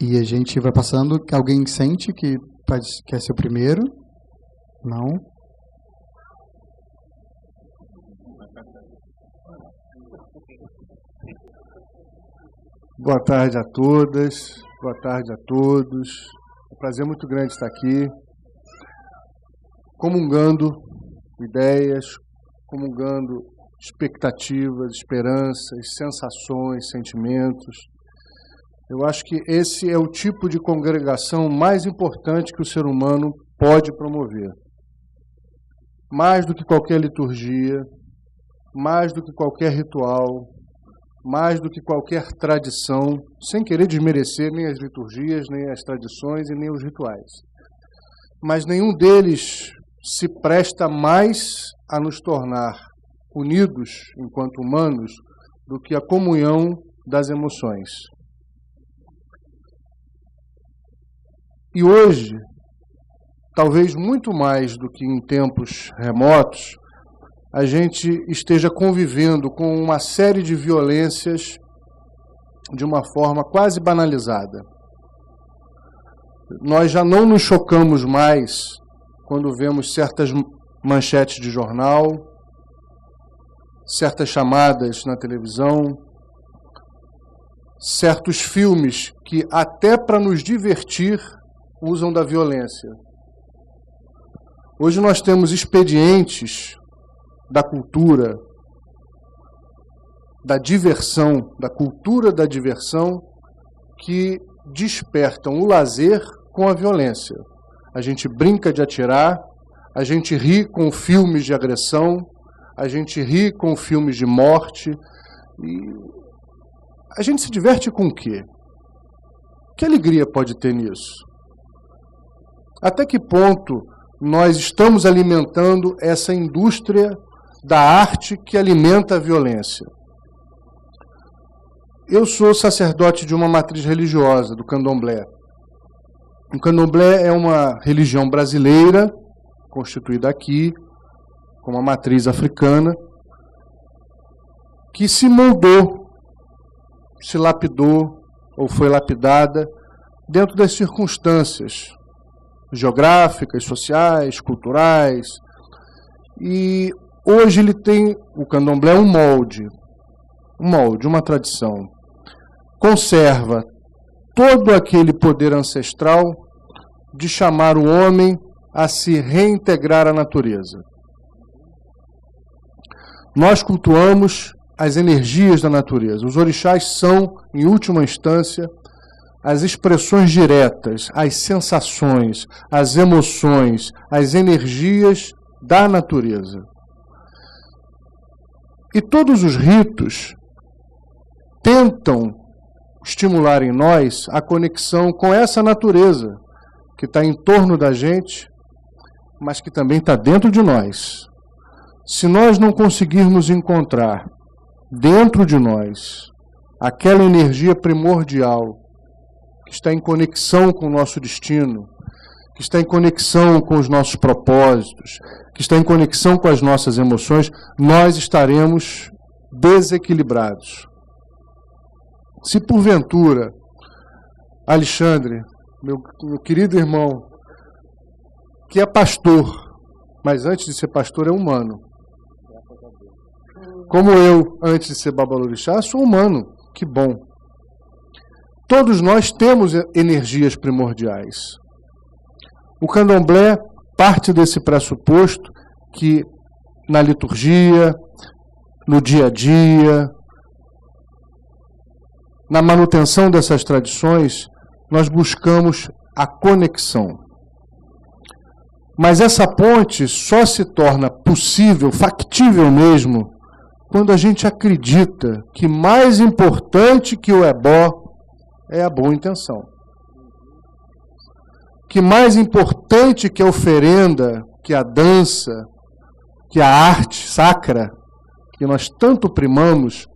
E a gente vai passando, que alguém sente que quer ser o primeiro? Não? Boa tarde a todas, boa tarde a todos. É um prazer muito grande estar aqui, comungando ideias, comungando expectativas, esperanças, sensações, sentimentos. Eu acho que esse é o tipo de congregação mais importante que o ser humano pode promover. Mais do que qualquer liturgia, mais do que qualquer ritual, mais do que qualquer tradição, sem querer desmerecer nem as liturgias, nem as tradições e nem os rituais. Mas nenhum deles se presta mais a nos tornar unidos enquanto humanos do que a comunhão das emoções. E hoje, talvez muito mais do que em tempos remotos, a gente esteja convivendo com uma série de violências de uma forma quase banalizada. Nós já não nos chocamos mais quando vemos certas manchetes de jornal, certas chamadas na televisão, certos filmes que, até para nos divertir, usam da violência. Hoje nós temos expedientes da cultura, da diversão, da cultura da diversão, que despertam o lazer com a violência. A gente brinca de atirar, a gente ri com filmes de agressão, a gente ri com filmes de morte. E a gente se diverte com o quê? Que alegria pode ter nisso? Até que ponto nós estamos alimentando essa indústria da arte que alimenta a violência? Eu sou sacerdote de uma matriz religiosa, do Candomblé. O Candomblé é uma religião brasileira, constituída aqui, com uma matriz africana, que se moldou, se lapidou, ou foi lapidada, dentro das circunstâncias geográficas, sociais, culturais. E hoje ele tem, o Candomblé é um molde, uma tradição. Conserva todo aquele poder ancestral de chamar o homem a se reintegrar à natureza. Nós cultuamos as energias da natureza. Os orixás são, em última instância, as expressões diretas, as sensações, as emoções, as energias da natureza. E todos os ritos tentam estimular em nós a conexão com essa natureza que está em torno da gente, mas que também está dentro de nós. Se nós não conseguirmos encontrar dentro de nós aquela energia primordial que está em conexão com o nosso destino, que está em conexão com os nossos propósitos, que está em conexão com as nossas emoções, nós estaremos desequilibrados. Se porventura, Alexandre, meu querido irmão, que é pastor, mas antes de ser pastor é humano, como eu, antes de ser babalorixá, sou humano, que bom. Todos nós temos energias primordiais. O candomblé parte desse pressuposto que na liturgia, no dia a dia, na manutenção dessas tradições, nós buscamos a conexão. Mas essa ponte só se torna possível, factível mesmo, quando a gente acredita que mais importante que o ebó é a boa intenção. Que mais importante que a oferenda, que a dança, que a arte sacra, que nós tanto primamos,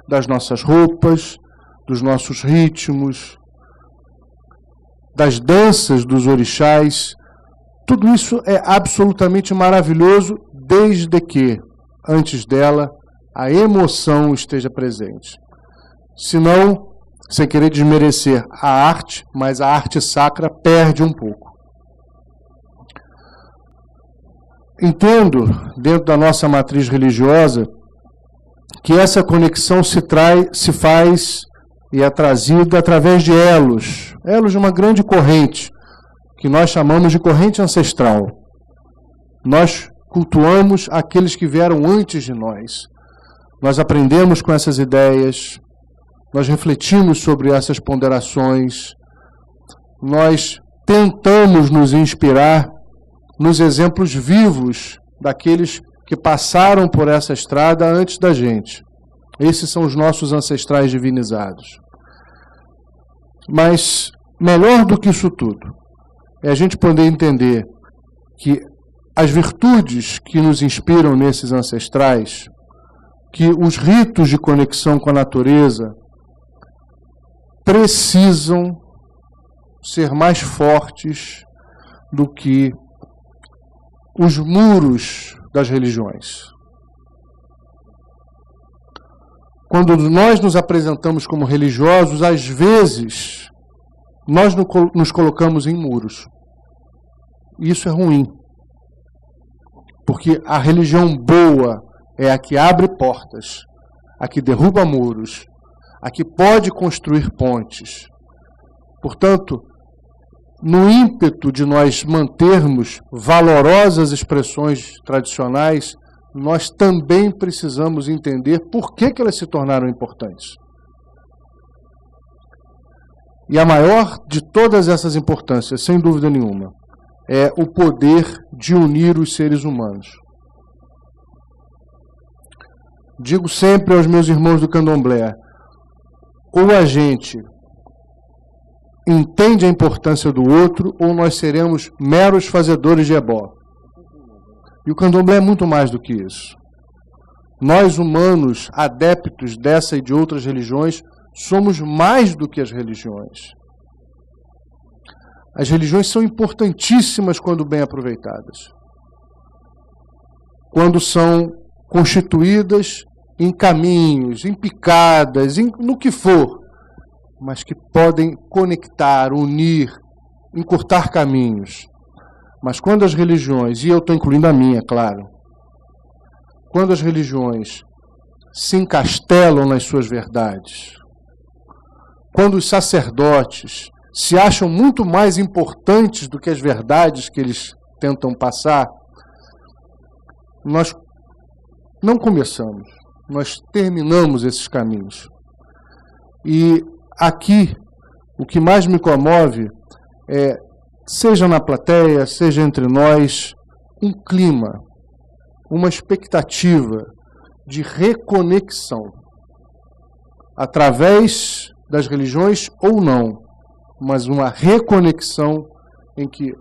das nossas roupas, dos nossos ritmos, das danças dos orixás, tudo isso é absolutamente maravilhoso, desde que, antes dela, a emoção esteja presente. Senão, sem querer desmerecer a arte, mas a arte sacra perde um pouco. Entendo, dentro da nossa matriz religiosa, que essa conexão se faz e é trazida através de elos de uma grande corrente, que nós chamamos de corrente ancestral. Nós cultuamos aqueles que vieram antes de nós. Nós aprendemos com essas ideias, nós refletimos sobre essas ponderações, nós tentamos nos inspirar nos exemplos vivos daqueles que passaram por essa estrada antes da gente. Esses são os nossos ancestrais divinizados. Mas, melhor do que isso tudo, é a gente poder entender que as virtudes que nos inspiram nesses ancestrais, que os ritos de conexão com a natureza precisam ser mais fortes do que os muros das religiões. Quando nós nos apresentamos como religiosos, às vezes, nós nos colocamos em muros. Isso é ruim. Porque a religião boa é a que abre portas, a que derruba muros, a que pode construir pontes. Portanto, no ímpeto de nós mantermos valorosas expressões tradicionais, nós também precisamos entender por que elas se tornaram importantes. E a maior de todas essas importâncias, sem dúvida nenhuma, é o poder de unir os seres humanos. Digo sempre aos meus irmãos do Candomblé, ou a gente entende a importância do outro, ou nós seremos meros fazedores de ebó. E o Candomblé é muito mais do que isso. Nós, humanos, adeptos dessa e de outras religiões, somos mais do que as religiões. As religiões são importantíssimas quando bem aproveitadas. Quando são constituídas em caminhos, em picadas, no que for, mas que podem conectar, unir, encurtar caminhos. Mas quando as religiões, e eu estou incluindo a minha, claro, quando as religiões se encastelam nas suas verdades, quando os sacerdotes se acham muito mais importantes do que as verdades que eles tentam passar, nós não começamos, nós terminamos esses caminhos. E aqui, o que mais me comove é, seja na plateia, seja entre nós, um clima, uma expectativa de reconexão, através das religiões ou não, mas uma reconexão em que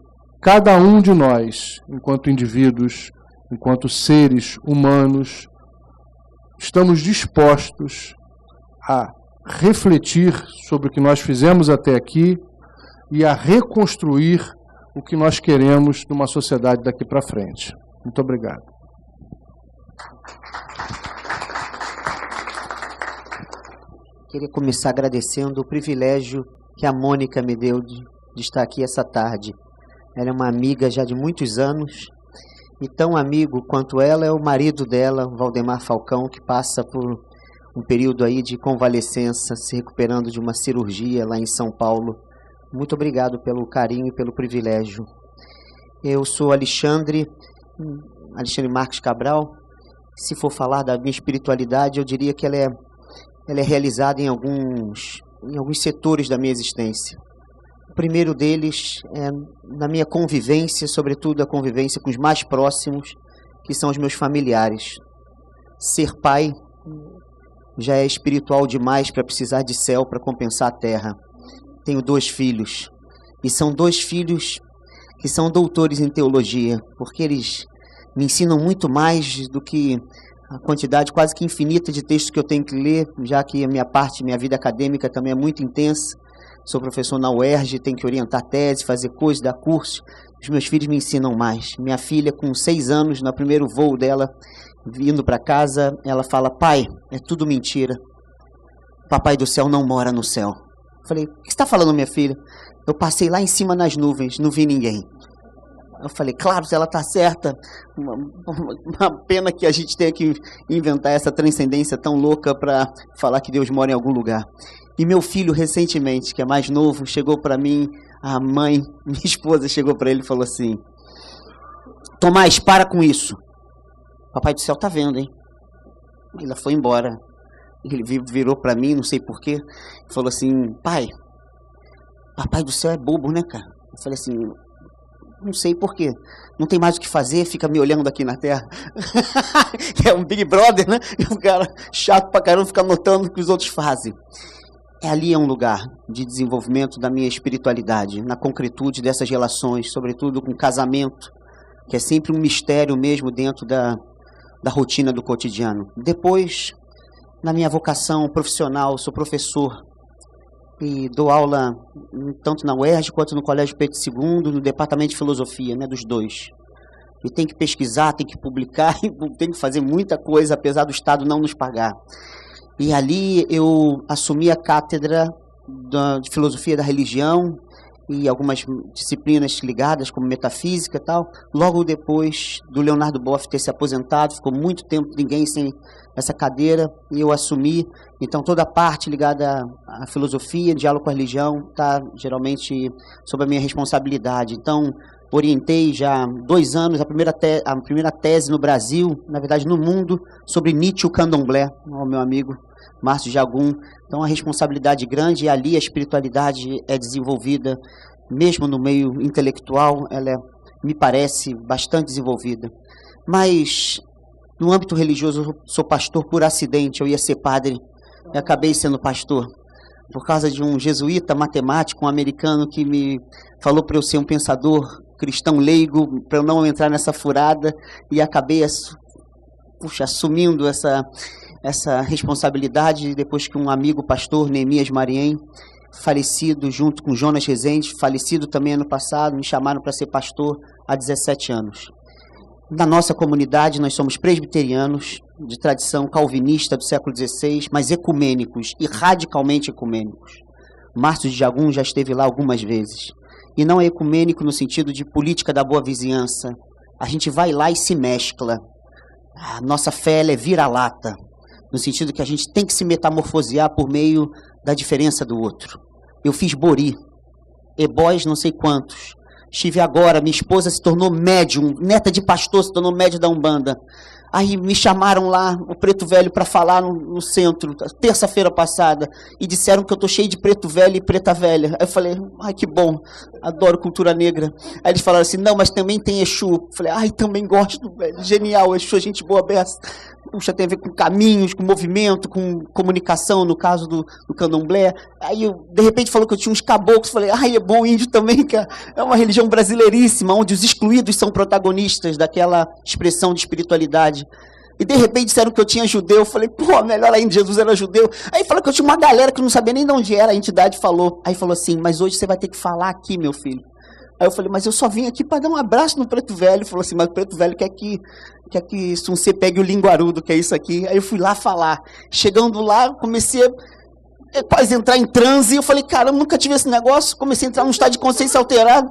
cada um de nós, enquanto indivíduos, enquanto seres humanos, estamos dispostos a refletir sobre o que nós fizemos até aqui e a reconstruir o que nós queremos numa sociedade daqui para frente. Muito obrigado. Queria começar agradecendo o privilégio que a Mônica me deu de estar aqui essa tarde. Ela é uma amiga já de muitos anos, e tão amigo quanto ela é o marido dela, o Valdemar Falcão, que passa por um período aí de convalescença, se recuperando de uma cirurgia lá em São Paulo. Muito obrigado pelo carinho e pelo privilégio. Eu sou Alexandre Marques Cabral. Se for falar da minha espiritualidade, eu diria que ela é realizada em alguns setores da minha existência. O primeiro deles é na minha convivência, sobretudo a convivência com os mais próximos, que são os meus familiares. Ser pai já é espiritual demais para precisar de céu para compensar a terra. Tenho 2 filhos, e são 2 filhos que são doutores em teologia, porque eles me ensinam muito mais do que a quantidade quase que infinita de textos que eu tenho que ler, já que a minha vida acadêmica também é muito intensa. Sou professor na UERJ, tenho que orientar tese, fazer coisas, dar curso. Os meus filhos me ensinam mais. Minha filha, com 6 anos, no primeiro voo dela, indo para casa, ela fala: pai, é tudo mentira. Papai do céu não mora no céu. Falei, o que você está falando, minha filha? Eu passei lá em cima nas nuvens, não vi ninguém. Eu falei, claro, se ela está certa, uma pena que a gente tenha que inventar essa transcendência tão louca para falar que Deus mora em algum lugar. E meu filho, recentemente, que é mais novo, chegou para mim, a mãe, minha esposa, chegou para ele e falou assim, Tomás, para com isso. Papai do céu tá vendo, hein? Ela foi embora. Ele virou para mim, não sei porquê, e falou assim, pai, papai do céu é bobo, né, cara? Eu falei assim, não sei porquê. Não tem mais o que fazer, fica me olhando aqui na terra. É um Big Brother, né? E o cara chato pra caramba fica notando o que os outros fazem. Ali é um lugar de desenvolvimento da minha espiritualidade, na concretude dessas relações, sobretudo com casamento, que é sempre um mistério mesmo dentro da rotina do cotidiano. Depois, na minha vocação profissional, sou professor e dou aula tanto na UERJ quanto no Colégio Pedro II, no Departamento de Filosofia, né, dos dois. E tem que pesquisar, tem que publicar, tem que fazer muita coisa, apesar do Estado não nos pagar. E ali eu assumi a cátedra de Filosofia da Religião e algumas disciplinas ligadas, como metafísica e tal, logo depois do Leonardo Boff ter se aposentado, ficou muito tempo ninguém sem essa cadeira, e eu assumi, então toda a parte ligada à filosofia, diálogo com a religião, está geralmente sob a minha responsabilidade. Então, orientei já há 2 anos a primeira tese no Brasil, na verdade no mundo, sobre Nietzsche e o Candomblé, o meu amigo Márcio Jagum. Então a responsabilidade grande, e ali a espiritualidade é desenvolvida, mesmo no meio intelectual, ela é, me parece, bastante desenvolvida. Mas no âmbito religioso eu sou pastor por acidente, eu ia ser padre e acabei sendo pastor. Por causa de um jesuíta matemático, um americano, que me falou para eu ser um pensador cristão leigo, para eu não entrar nessa furada, e acabei assumindo essa responsabilidade depois que um amigo pastor, Neemias Mariem, falecido junto com Jonas Rezende, falecido também ano passado, me chamaram para ser pastor há 17 anos. Na nossa comunidade, nós somos presbiterianos, de tradição calvinista do século XVI, mas ecumênicos e radicalmente ecumênicos. Márcio de Jagum já esteve lá algumas vezes. E não é ecumênico no sentido de política da boa vizinhança. A gente vai lá e se mescla. A nossa fé é vira-lata, no sentido que a gente tem que se metamorfosear por meio da diferença do outro. Eu fiz Bori, ebós não sei quantos. Estive agora, minha esposa se tornou médium, neta de pastor, se tornou médium da Umbanda. Aí me chamaram lá, o Preto Velho, para falar no centro, terça-feira passada, e disseram que eu estou cheio de preto velho e preta velha. Aí eu falei, ai, que bom, adoro cultura negra. Aí eles falaram assim, não, mas também tem Exu. Eu falei, ai, também gosto, velho, genial, Exu, gente boa beça. Puxa, tem a ver com caminhos, com movimento, com comunicação, no caso do candomblé. Aí, de repente, falou que eu tinha uns caboclos. Falei, ai, é bom índio também, cara. É uma religião brasileiríssima, onde os excluídos são protagonistas daquela expressão de espiritualidade. E, de repente, disseram que eu tinha judeu. Eu falei, pô, melhor ainda, Jesus era judeu. Aí falaram que eu tinha uma galera que não sabia nem de onde era, a entidade falou. Aí falou assim, mas hoje você vai ter que falar aqui, meu filho. Aí eu falei, mas eu só vim aqui para dar um abraço no Preto Velho. Ele falou assim, mas o Preto Velho quer que você pegue o linguarudo, que é isso aqui. Aí eu fui lá falar. Chegando lá, comecei a quase entrar em transe. Eu falei, caramba, nunca tive esse negócio. Comecei a entrar num estado de consciência alterado.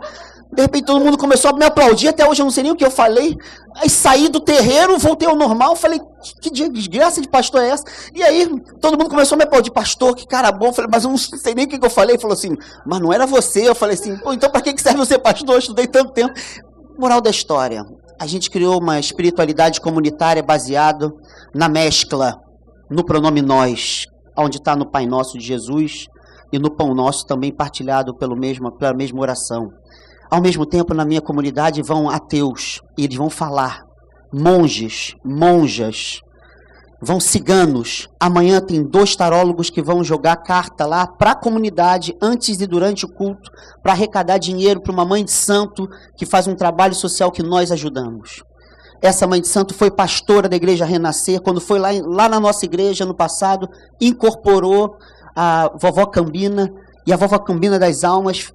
De repente todo mundo começou a me aplaudir. Até hoje eu não sei nem o que eu falei. Aí saí do terreiro, voltei ao normal. Falei, que desgraça de pastor é essa? E aí todo mundo começou a me aplaudir. Pastor, que cara bom. Eu falei, mas eu não sei nem o que eu falei. Ele falou assim, mas não era você. Eu falei assim, pô, então para que serve eu ser pastor? Eu estudei tanto tempo. Moral da história. A gente criou uma espiritualidade comunitária baseada na mescla, no pronome nós, onde está no Pai Nosso de Jesus e no Pão Nosso também partilhado pela mesma oração. Ao mesmo tempo, na minha comunidade vão ateus e eles vão falar, monges, monjas, vão ciganos. Amanhã tem 2 tarólogos que vão jogar carta lá para a comunidade, antes e durante o culto, para arrecadar dinheiro para uma mãe de santo que faz um trabalho social que nós ajudamos. Essa mãe de santo foi pastora da Igreja Renascer, quando foi lá na nossa igreja no passado, incorporou a vovó Cambina, e a vovó Cambina das Almas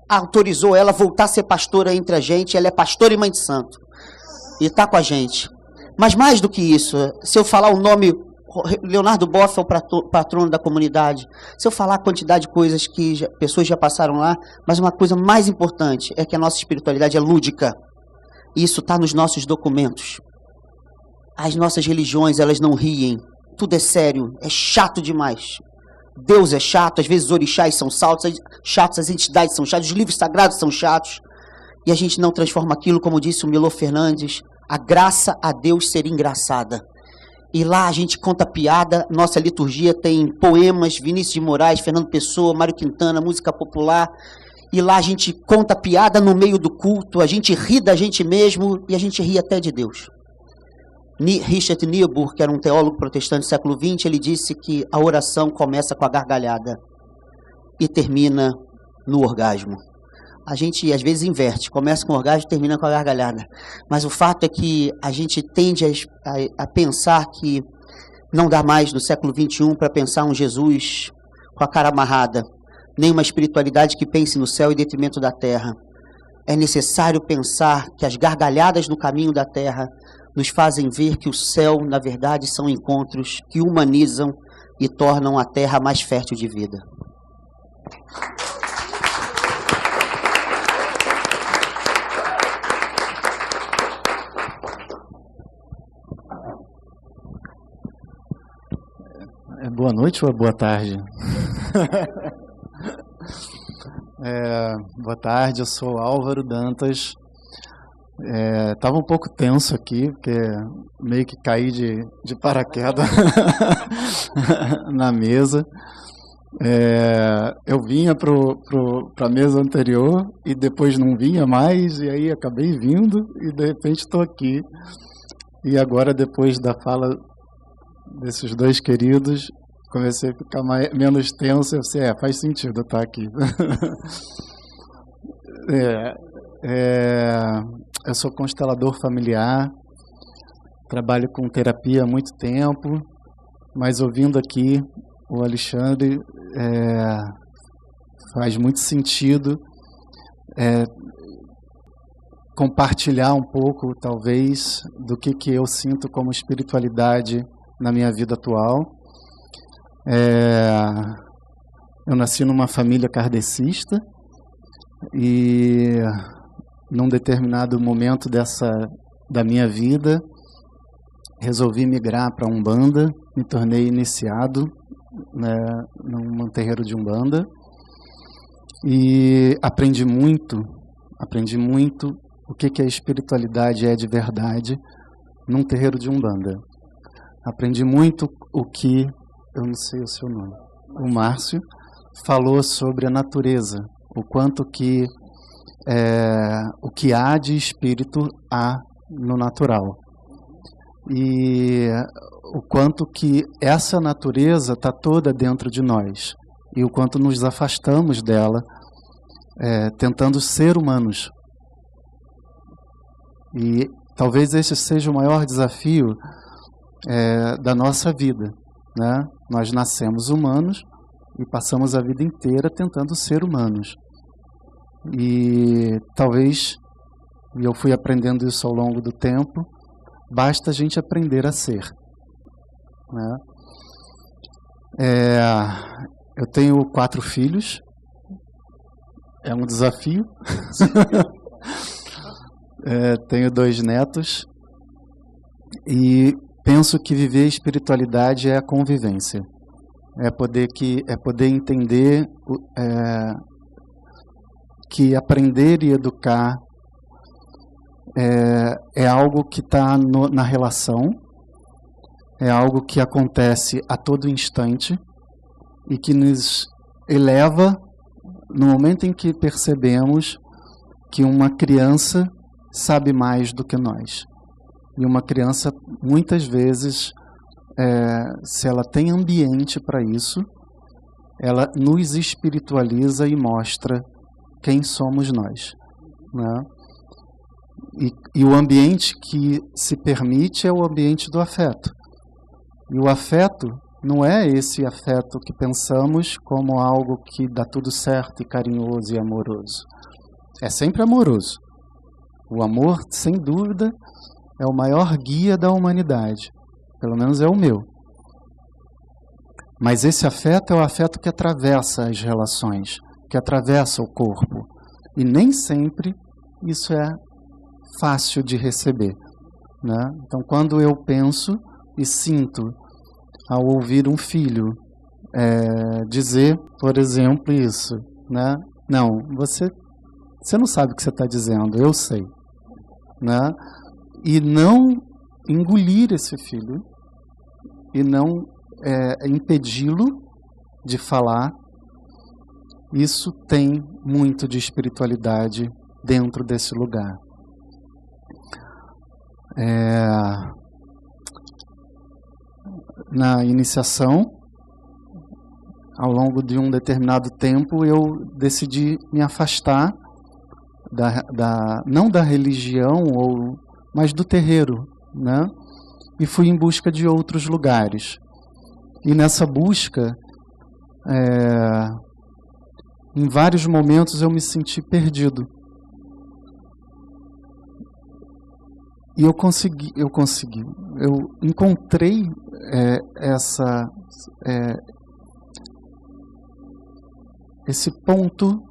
autorizou ela a voltar a ser pastora entre a gente. Ela é pastora e mãe de santo, e está com a gente. Mas mais do que isso, se eu falar o nome Leonardo Boff é o patrono da comunidade. Se eu falar a quantidade de coisas que pessoas já passaram lá, mas uma coisa mais importante é que a nossa espiritualidade é lúdica. Isso está nos nossos documentos. As nossas religiões, elas não riem. Tudo é sério, é chato demais. Deus é chato, às vezes os orixás são chatos, as entidades são chatas, os livros sagrados são chatos. E a gente não transforma aquilo, como disse o Milô Fernandes, a graça a Deus ser engraçada. E lá a gente conta piada, nossa liturgia tem poemas, Vinícius de Moraes, Fernando Pessoa, Mário Quintana, música popular. E lá a gente conta piada no meio do culto, a gente ri da gente mesmo e a gente ri até de Deus. Richard Niebuhr, que era um teólogo protestante do século XX, ele disse que a oração começa com a gargalhada e termina no orgasmo. A gente, às vezes, inverte. Começa com o orgasmo e termina com a gargalhada. Mas o fato é que a gente tende a pensar que não dá mais, no século XXI, para pensar um Jesus com a cara amarrada. Nem uma espiritualidade que pense no céu em detrimento da terra. É necessário pensar que as gargalhadas no caminho da terra nos fazem ver que o céu, na verdade, são encontros que humanizam e tornam a terra mais fértil de vida. Boa noite ou é boa tarde? Boa tarde, eu sou Álvaro Dantas. Estava um pouco tenso aqui, porque meio que caí de paraquedas na mesa. Eu vinha para a mesa anterior e depois não vinha mais, e aí acabei vindo e de repente estou aqui. E agora, depois da fala desses dois queridos, comecei a ficar menos tenso. Eu pensei, faz sentido eu estar aqui. Eu sou constelador familiar, trabalho com terapia há muito tempo, mas ouvindo aqui o Alexandre, faz muito sentido compartilhar um pouco, talvez, do que eu sinto como espiritualidade na minha vida atual. Eu nasci numa família kardecista e, num determinado momento da minha vida, resolvi migrar para a Umbanda, me tornei iniciado, né, num terreiro de Umbanda e aprendi muito o que a espiritualidade é de verdade num terreiro de Umbanda. Aprendi muito o que, eu não sei o seu nome, o Márcio falou sobre a natureza, o quanto que o que há de espírito há no natural. E o quanto que essa natureza está toda dentro de nós. E o quanto nos afastamos dela, tentando ser humanos. E talvez esse seja o maior desafio da nossa vida, né? Nós nascemos humanos e passamos a vida inteira tentando ser humanos. E talvez, e eu fui aprendendo isso ao longo do tempo, basta a gente aprender a ser, né? Eu tenho 4 filhos, é um desafio. Tenho 2 netos e penso que viver a espiritualidade é a convivência, é poder entender que aprender e educar é algo que está na relação, é algo que acontece a todo instante e que nos eleva no momento em que percebemos que uma criança sabe mais do que nós. E uma criança, muitas vezes, se ela tem ambiente para isso, ela nos espiritualiza e mostra quem somos nós, né? E o ambiente que se permite é o ambiente do afeto. E o afeto não é esse afeto que pensamos como algo que dá tudo certo e carinhoso e amoroso. É sempre amoroso. O amor, sem dúvida, é o maior guia da humanidade. Pelo menos é o meu. Mas esse afeto é o afeto que atravessa as relações, que atravessa o corpo. E nem sempre isso é fácil de receber, né? Então, quando eu penso e sinto, ao ouvir um filho dizer, por exemplo, isso, né? Não, você não sabe o que você está dizendo, eu sei, né? E não engolir esse filho e não impedi-lo de falar, isso tem muito de espiritualidade dentro desse lugar. Na iniciação, ao longo de um determinado tempo, eu decidi me afastar não da religião, mas do terreiro, né? E fui em busca de outros lugares. E nessa busca, em vários momentos eu me senti perdido. E eu encontrei esse ponto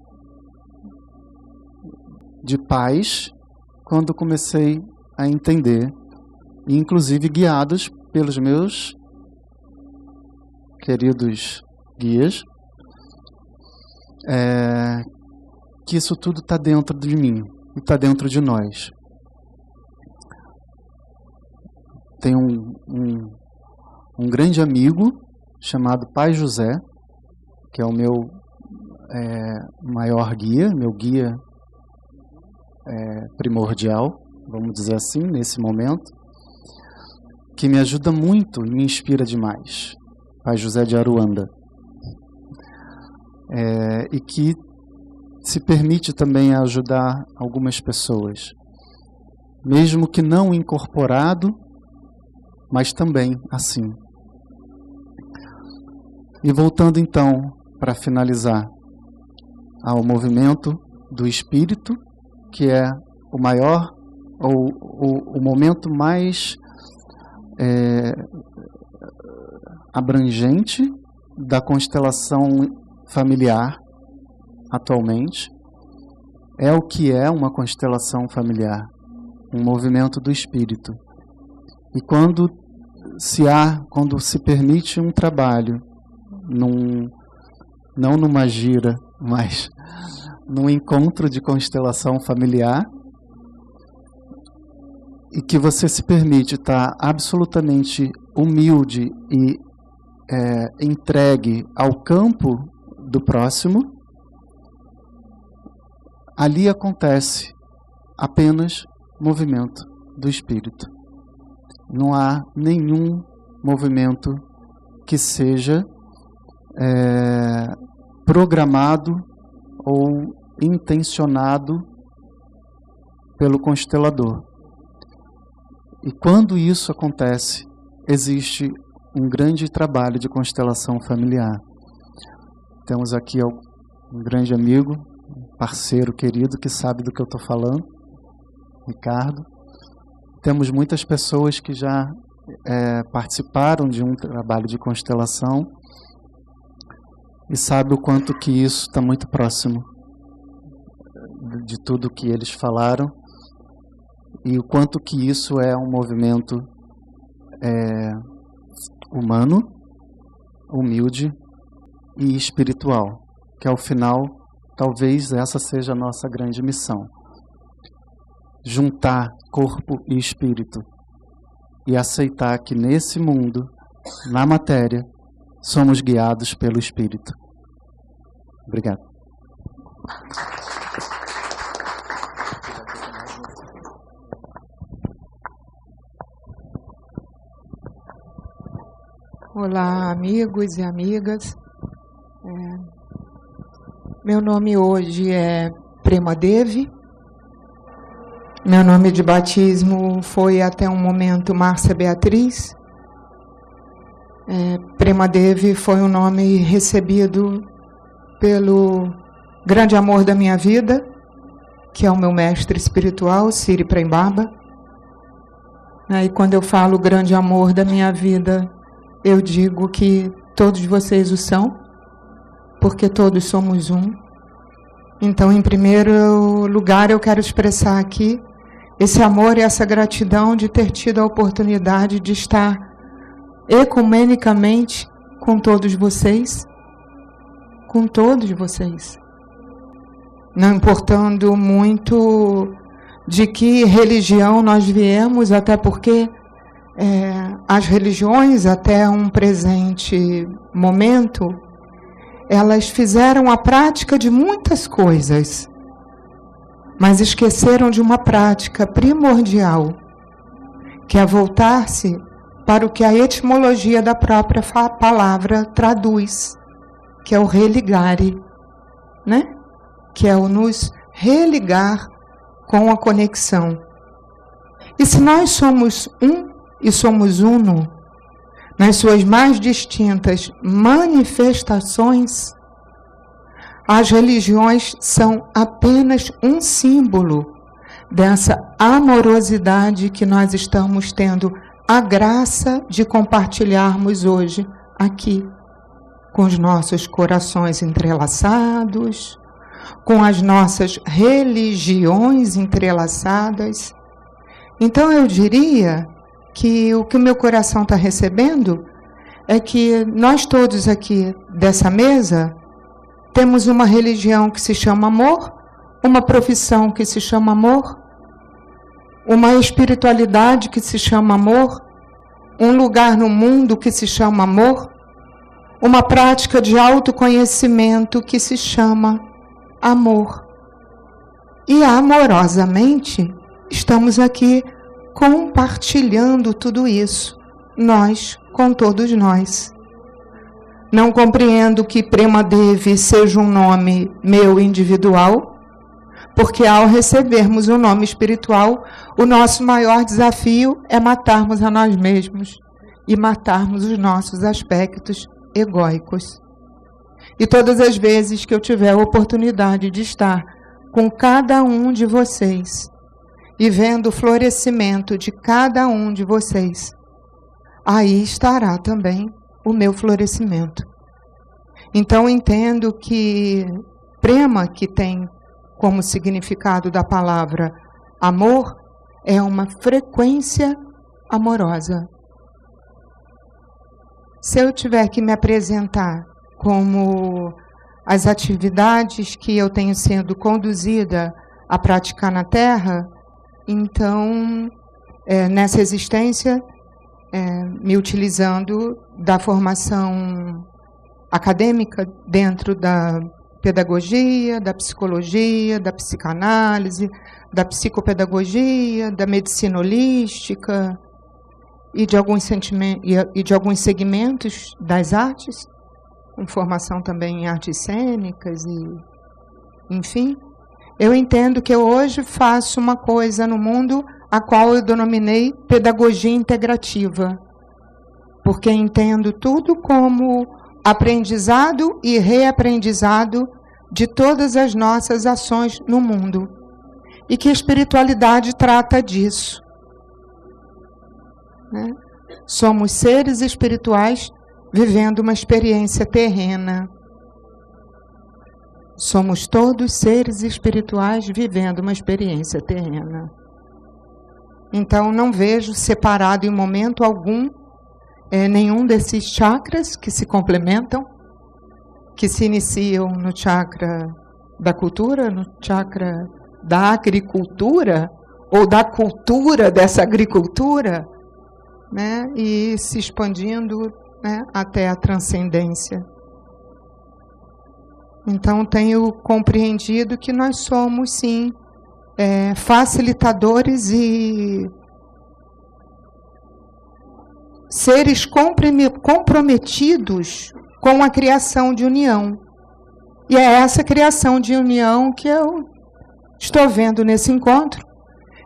de paz quando comecei a entender, e inclusive guiados pelos meus queridos guias, que isso tudo está dentro de mim e está dentro de nós. Tem um grande amigo chamado Pai José, que é o meu maior guia, meu guia primordial, vamos dizer assim, nesse momento, que me ajuda muito e me inspira demais. Pai José de Aruanda. E que se permite também ajudar algumas pessoas, mesmo que não incorporado, mas também assim. E voltando então, para finalizar, ao movimento do espírito, que é o maior, ou o momento mais abrangente da constelação familiar atualmente, é o que é uma constelação familiar, um movimento do espírito. E quando se permite um trabalho, não numa gira, mas num encontro de constelação familiar, e que você se permite estar absolutamente humilde e entregue ao campo do próximo, ali acontece apenas movimento do espírito. Não há nenhum movimento que seja programado ou intencionado pelo constelador. E quando isso acontece, existe um grande trabalho de constelação familiar. Temos aqui um grande amigo, um parceiro querido que sabe do que eu estou falando, Ricardo. Temos muitas pessoas que já participaram de um trabalho de constelação e sabem o quanto que isso está muito próximo de tudo que eles falaram e o quanto que isso é um movimento humano, humilde e espiritual, que ao final talvez essa seja a nossa grande missão. Juntar corpo e espírito e aceitar que nesse mundo, na matéria, somos guiados pelo espírito. Obrigado. Olá, amigos e amigas. Meu nome hoje é Prema Devi. Meu nome de batismo foi até um momento Márcia Beatriz. Prema Devi foi um nome recebido pelo grande amor da minha vida, que é o meu mestre espiritual, Siri Prembaba. E quando eu falo grande amor da minha vida, eu digo que todos vocês o são, porque todos somos um. Então, em primeiro lugar, eu quero expressar aqui esse amor e essa gratidão de ter tido a oportunidade de estar ecumenicamente com todos vocês, não importando muito de que religião nós viemos, até porque as religiões, até um presente momento, elas fizeram a prática de muitas coisas, mas esqueceram de uma prática primordial, que é voltar-se para o que a etimologia da própria palavra traduz, que é o religare, né? Que é o nos religar com a conexão. E se nós somos um e somos uno, nas suas mais distintas manifestações, as religiões são apenas um símbolo dessa amorosidade que nós estamos tendo a graça de compartilharmos hoje aqui, com os nossos corações entrelaçados, com as nossas religiões entrelaçadas. Então eu diria que o meu coração está recebendo é que nós todos aqui dessa mesa temos uma religião que se chama amor, uma profissão que se chama amor, uma espiritualidade que se chama amor, um lugar no mundo que se chama amor, uma prática de autoconhecimento que se chama amor. E amorosamente estamos aqui compartilhando tudo isso, nós com todos nós. Não compreendo que Premadevi seja um nome meu individual, porque ao recebermos o nome espiritual, o nosso maior desafio é matarmos a nós mesmos e matarmos os nossos aspectos egóicos. E todas as vezes que eu tiver a oportunidade de estar com cada um de vocês e vendo o florescimento de cada um de vocês, aí estará também o meu florescimento. Então entendo que prema, que tem como significado da palavra amor, é uma frequência amorosa. Se eu tiver que me apresentar como as atividades que eu tenho sendo conduzida a praticar na Terra, então, nessa existência, me utilizando da formação acadêmica dentro da pedagogia, da psicologia, da psicanálise, da psicopedagogia, da medicina holística e de alguns segmentos das artes, com formação também em artes cênicas e, enfim, eu entendo que eu hoje faço uma coisa no mundo a qual eu denominei pedagogia integrativa, porque entendo tudo como aprendizado e reaprendizado de todas as nossas ações no mundo, e que a espiritualidade trata disso, né? Somos seres espirituais vivendo uma experiência terrena. Somos todos seres espirituais vivendo uma experiência terrena. Então, não vejo separado em momento algum nenhum desses chakras que se complementam, que se iniciam no chakra da cultura, no chakra da agricultura, ou da cultura dessa agricultura, né, e se expandindo, né, até a transcendência. Então, tenho compreendido que nós somos, sim, facilitadores e seres comprometidos com a criação de união. E é essa criação de união que eu estou vendo nesse encontro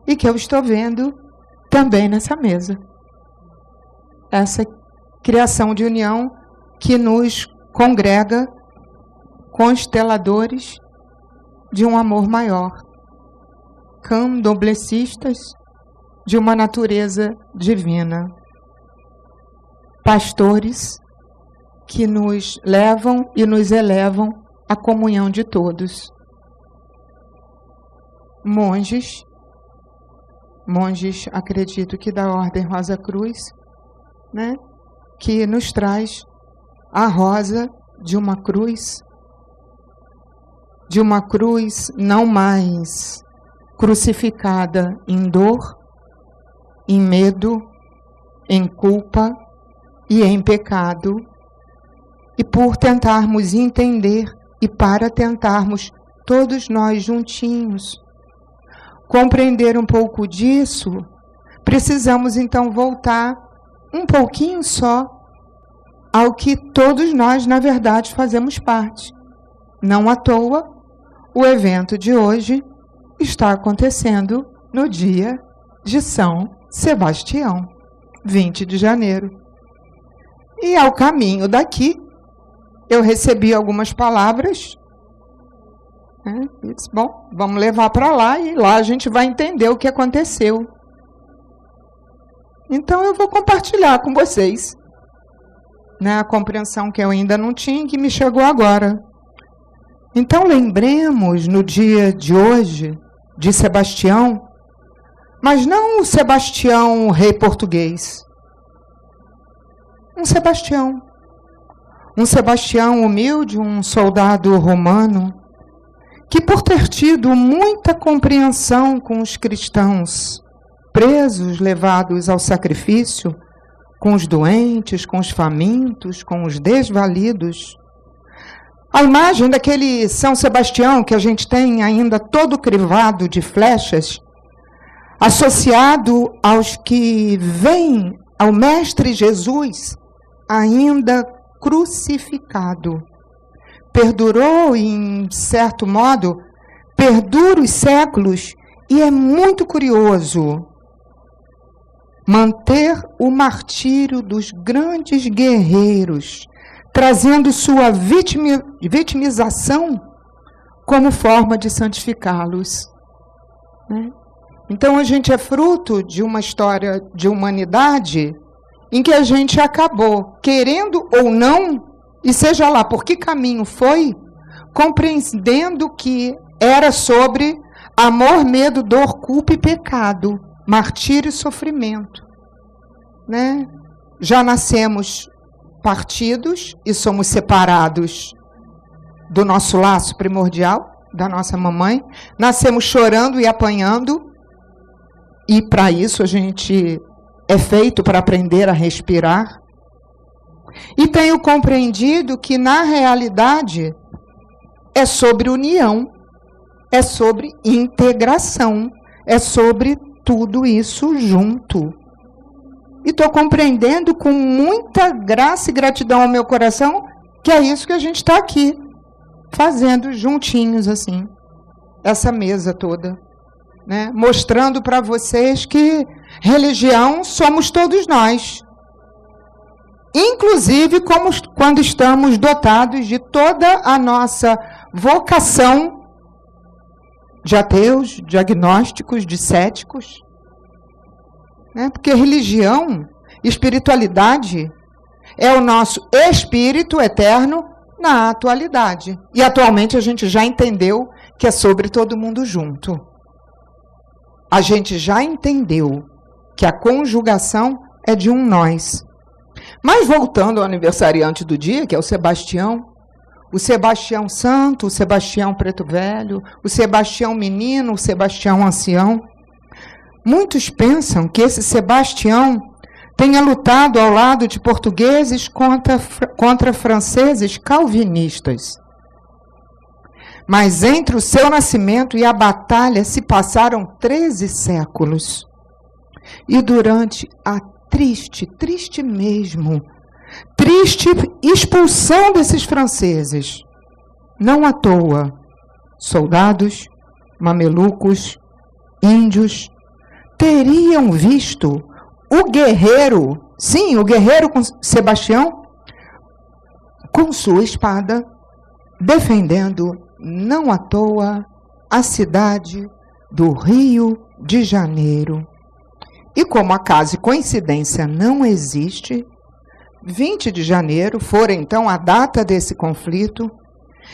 e que eu estou vendo também nessa mesa. Essa criação de união que nos congrega consteladores de um amor maior, candomblecistas de uma natureza divina, pastores que nos levam e nos elevam à comunhão de todos. Monges, acredito que da Ordem Rosa Cruz, né, que nos traz a rosa de uma cruz não mais crucificada em dor, em medo, em culpa e em pecado, e por tentarmos entender e para tentarmos todos nós juntinhos compreender um pouco disso, precisamos então voltar um pouquinho só ao que todos nós, na verdade, fazemos parte. Não à toa, o evento de hoje está acontecendo no dia de São Sebastião, 20 de janeiro. E ao caminho daqui, eu recebi algumas palavras, né? E disse, bom, vamos levar para lá e lá a gente vai entender o que aconteceu. Então eu vou compartilhar com vocês, né, a compreensão que eu ainda não tinha e que me chegou agora. Então lembremos no dia de hoje de Sebastião, mas não o Sebastião, rei português. Um Sebastião humilde, um soldado romano, que por ter tido muita compreensão com os cristãos presos, levados ao sacrifício, com os doentes, com os famintos, com os desvalidos. A imagem daquele São Sebastião que a gente tem ainda todo crivado de flechas, associado aos que vêm ao Mestre Jesus ainda crucificado. Perdurou, em certo modo, perdura os séculos, e é muito curioso manter o martírio dos grandes guerreiros, trazendo sua vitimização como forma de santificá-los, né? Então a gente é fruto de uma história de humanidade em que a gente acabou, querendo ou não, e seja lá por que caminho foi, compreendendo que era sobre amor, medo, dor, culpa e pecado, martírio e sofrimento, né? Já nascemos partidos e somos separados do nosso laço primordial, da nossa mamãe. Nascemos chorando e apanhando, e para isso a gente é feito para aprender a respirar. E tenho compreendido que, na realidade, é sobre união, é sobre integração, é sobre tudo isso junto. E estou compreendendo com muita graça e gratidão ao meu coração que é isso que a gente está aqui, fazendo juntinhos assim, essa mesa toda, né? Mostrando para vocês que religião somos todos nós. Inclusive quando estamos dotados de toda a nossa vocação de ateus, de agnósticos, de céticos, né? Porque religião, espiritualidade, é o nosso espírito eterno na atualidade. E atualmente a gente já entendeu que é sobre todo mundo junto. A gente já entendeu que a conjugação é de um nós. Mas voltando ao aniversariante do dia, que é o Sebastião Santo, o Sebastião Preto Velho, o Sebastião Menino, o Sebastião Ancião. Muitos pensam que esse Sebastião tenha lutado ao lado de portugueses contra franceses calvinistas. Mas entre o seu nascimento e a batalha se passaram 13 séculos. E durante a triste mesmo, triste expulsão desses franceses, não à toa, soldados, mamelucos, índios, teriam visto o guerreiro, sim, o guerreiro Sebastião, com sua espada, defendendo, não à toa, a cidade do Rio de Janeiro. E como acaso e coincidência não existe, 20 de janeiro fora então a data desse conflito,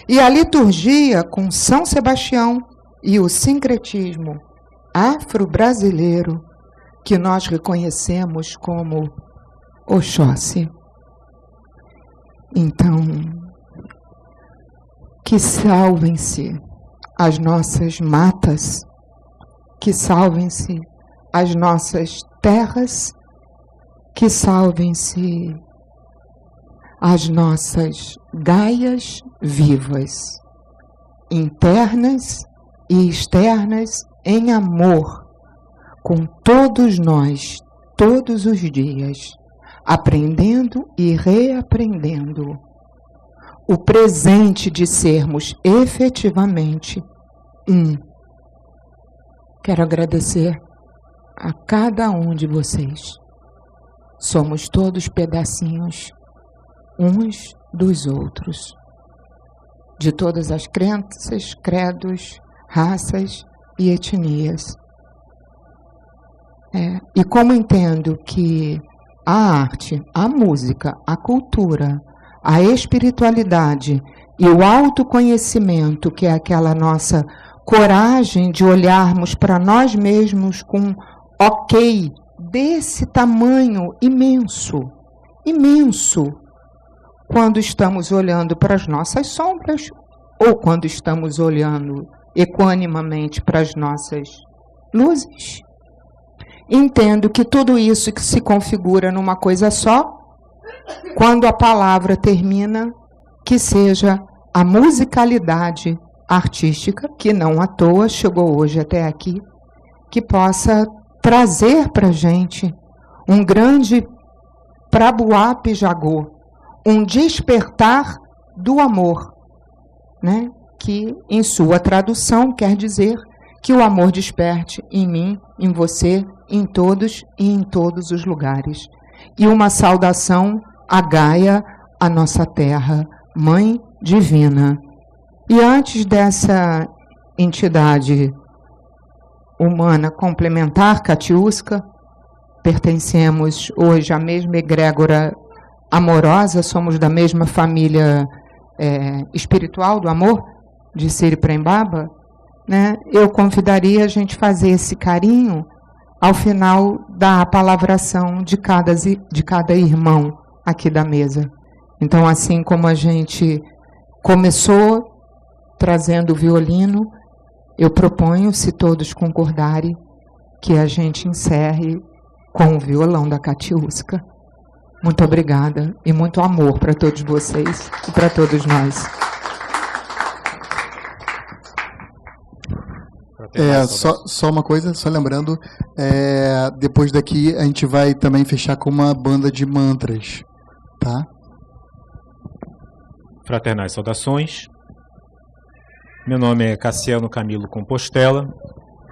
e a liturgia com São Sebastião e o sincretismo afro-brasileiro que nós reconhecemos como Oxóssi. Então, que salvem-se as nossas matas, que salvem-se as nossas terras, que salvem-se as nossas Gaias vivas, internas e externas, em amor, com todos nós, todos os dias, aprendendo e reaprendendo o presente de sermos efetivamente um. Quero agradecer a cada um de vocês. Somos todos pedacinhos uns dos outros, de todas as crenças, credos, raças e etnias. E como entendo que a arte, a música, a cultura, a espiritualidade e o autoconhecimento, que é aquela nossa coragem de olharmos para nós mesmos com ok desse tamanho imenso, imenso, quando estamos olhando para as nossas sombras ou quando estamos olhando equanimamente para as nossas luzes. Entendo que tudo isso que se configura numa coisa só, quando a palavra termina, que seja a musicalidade artística, que não à toa chegou hoje até aqui, que possa trazer para a gente um grande Prabuape Jagô, um despertar do amor, né? Que em sua tradução quer dizer que o amor desperte em mim, em você, em todos e em todos os lugares. E uma saudação a Gaia, a nossa terra, Mãe Divina. E antes dessa entidade humana complementar, Catiusca, pertencemos hoje à mesma egrégora amorosa, somos da mesma família espiritual do amor, de Siriprembaba, né? Eu convidaria a gente fazer esse carinho ao final da palavração de cada irmão aqui da mesa. Então, assim como a gente começou trazendo o violino, eu proponho, se todos concordarem, que a gente encerre com o violão da Catiusca. Muito obrigada e muito amor para todos vocês e para todos nós. Só uma coisa, só lembrando, depois daqui a gente vai também fechar com uma banda de mantras, tá? Fraternais saudações. Meu nome é Cassiano Camilo Compostela,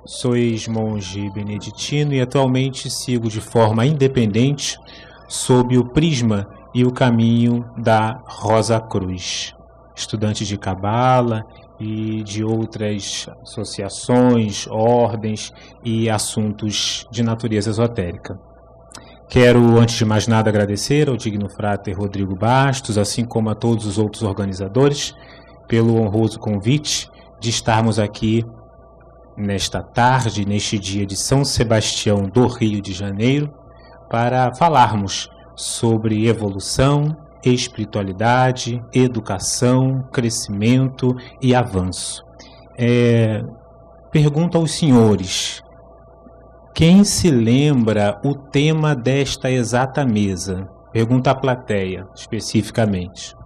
sou ex-monge beneditino e atualmente sigo de forma independente sob o prisma e o caminho da Rosa Cruz, estudante de Cabala e de outras associações, ordens e assuntos de natureza esotérica. Quero, antes de mais nada, agradecer ao digno frater Rodrigo Bastos, assim como a todos os outros organizadores, pelo honroso convite de estarmos aqui nesta tarde, neste dia de São Sebastião do Rio de Janeiro, para falarmos sobre evolução, espiritualidade, educação, crescimento e avanço. Pergunto aos senhores, quem se lembra o tema desta exata mesa? Pergunta à plateia, especificamente.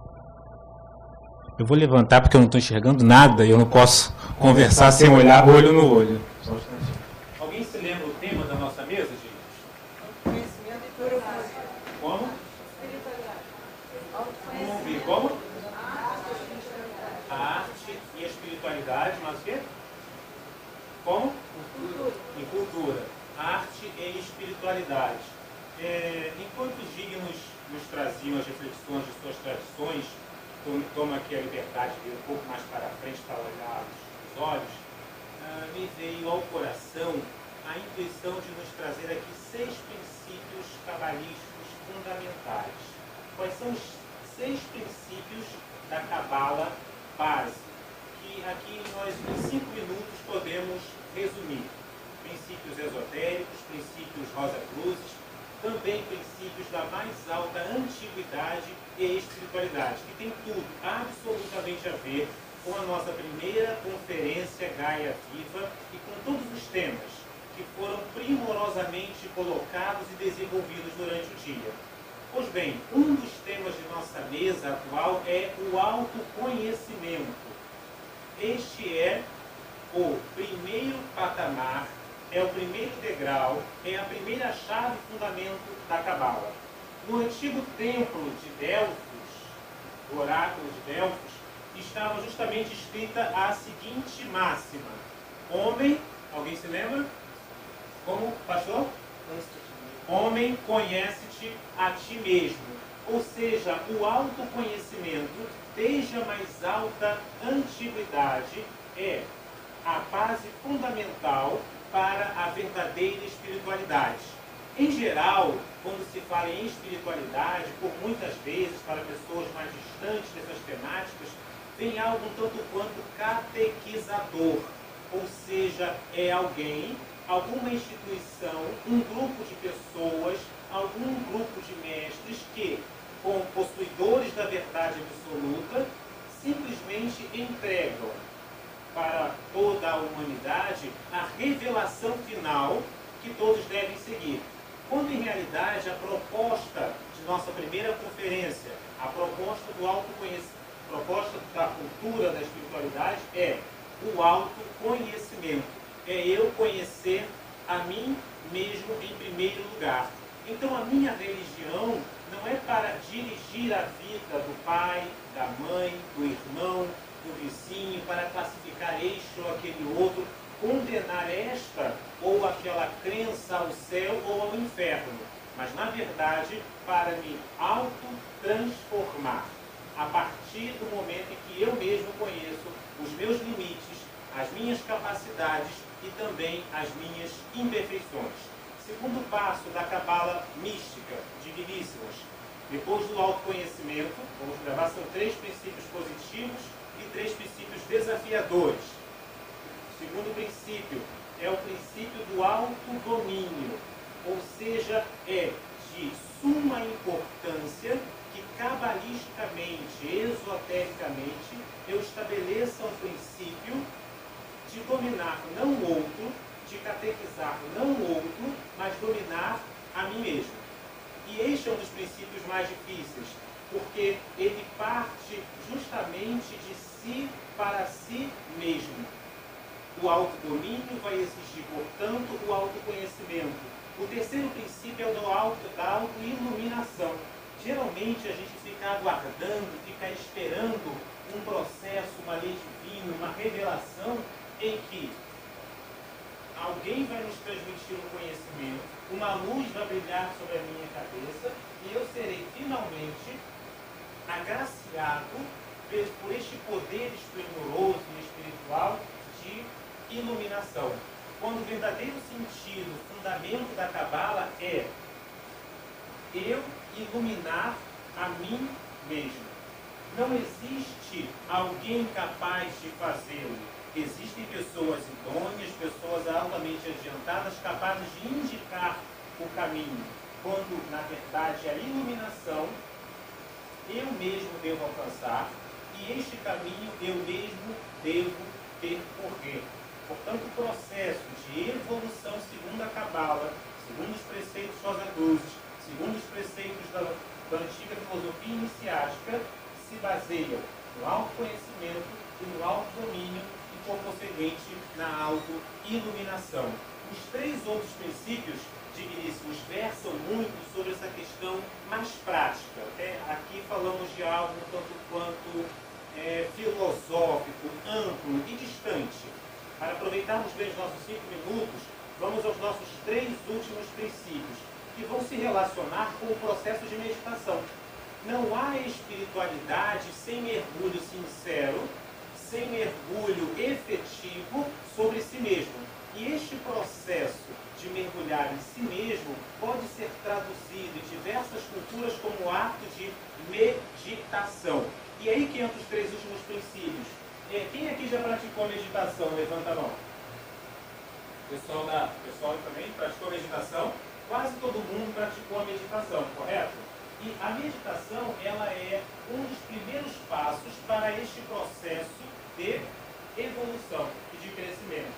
Eu vou levantar porque eu não estou enxergando nada e eu não posso conversar sem olhar olho no olho. Alguém se lembra o tema da nossa mesa, gente? Conhecimento e curiosidade. Como? Vamos ouvir. Como? A arte e a espiritualidade, mas o quê? Como? Em cultura. Arte e espiritualidade. Enquanto os dignos nos traziam as reflexões de suas tradições, tomo aqui a liberdade de ir um pouco mais para frente para olhar os olhos, me veio ao coração a intuição de nos trazer aqui 6 princípios cabalísticos fundamentais. quais são os 6 princípios da Cabala base, que aqui nós, em 5 minutos, podemos resumir. Princípios esotéricos, princípios Rosacruzes, também princípios da mais alta antiguidade e espiritualidade, que tem tudo absolutamente a ver com a nossa primeira conferência Gaia Viva e com todos os temas que foram primorosamente colocados e desenvolvidos durante o dia. Pois bem, um dos temas de nossa mesa atual é o autoconhecimento. Este é o primeiro patamar, é o primeiro degrau, é a primeira chave e fundamento da Cabala. No antigo templo de Delfos, o oráculo de Delfos, estava justamente escrita a seguinte máxima: homem, alguém se lembra? Como, pastor? Homem, conhece-te a ti mesmo. Ou seja, o autoconhecimento, desde a mais alta antiguidade, é a base fundamental para a verdadeira espiritualidade. Em geral, quando se fala em espiritualidade, por muitas vezes, para pessoas mais distantes dessas temáticas, vem algo um tanto quanto catequizador, ou seja, é alguém, alguma instituição, um grupo de pessoas, algum grupo de mestres que, como possuidores da verdade absoluta, simplesmente entregam para toda a humanidade a revelação final que todos devem seguir. Quando, em realidade, a proposta de nossa primeira conferência, a proposta do autoconhecimento, a proposta da cultura da espiritualidade é o autoconhecimento. É eu conhecer a mim mesmo em primeiro lugar. Então, a minha religião não é para dirigir a vida do pai, da mãe, do irmão, do vizinho, para classificar este ou aquele outro, condenar esta ou aquela crença ao céu ou ao inferno, mas, na verdade, para me autotransformar, a partir do momento em que eu mesmo conheço os meus limites, as minhas capacidades e também as minhas imperfeições. Segundo passo da Cabala mística, diviníssimas. Depois do autoconhecimento, vamos gravar, são 3 princípios positivos e 3 princípios desafiadores. O segundo princípio é o princípio do autodomínio, ou seja, é de suma importância que cabalisticamente, esotericamente, eu estabeleça um princípio de dominar não o outro, de catequizar não o outro, mas dominar a mim mesmo. E este é um dos princípios mais difíceis, porque ele parte justamente de si para si mesmo. O autodomínio vai exigir, portanto, o autoconhecimento. O terceiro princípio é o da autoiluminação. Geralmente a gente fica aguardando, fica esperando um processo, uma lei divina, uma revelação em que alguém vai nos transmitir um conhecimento, uma luz vai brilhar sobre a minha cabeça e eu serei finalmente agraciado por este poder esplendoroso e espiritual de iluminação. Quando o verdadeiro sentido, o fundamento da Cabala é eu iluminar a mim mesmo. Não existe alguém capaz de fazê-lo. Existem pessoas idôneas, pessoas altamente adiantadas, capazes de indicar o caminho, quando, na verdade, a iluminação eu mesmo devo alcançar e este caminho eu mesmo devo percorrer. Portanto, o processo de evolução segundo a Cabala, segundo os preceitos Rosacruzes, segundo os preceitos da antiga filosofia iniciática, se baseia no autoconhecimento e no autodomínio e, por conseguinte, na autoiluminação. Os 3 outros princípios, digníssimos, versam muito sobre essa questão mais prática. Aqui falamos de algo um tanto quanto filosófico, amplo e distante. Para aproveitarmos bem os nossos 5 minutos, vamos aos nossos 3 últimos princípios, que vão se relacionar com o processo de meditação. Não há espiritualidade sem mergulho sincero, sem mergulho efetivo sobre si mesmo. E este processo de mergulhar em si mesmo pode ser traduzido em diversas culturas como ato de meditação. E aí que entra os 3 últimos princípios. Quem aqui já praticou meditação? Levanta a mão. Pessoal também praticou meditação? Quase todo mundo praticou a meditação, correto? E a meditação, ela é um dos primeiros passos para este processo de evolução e de crescimento.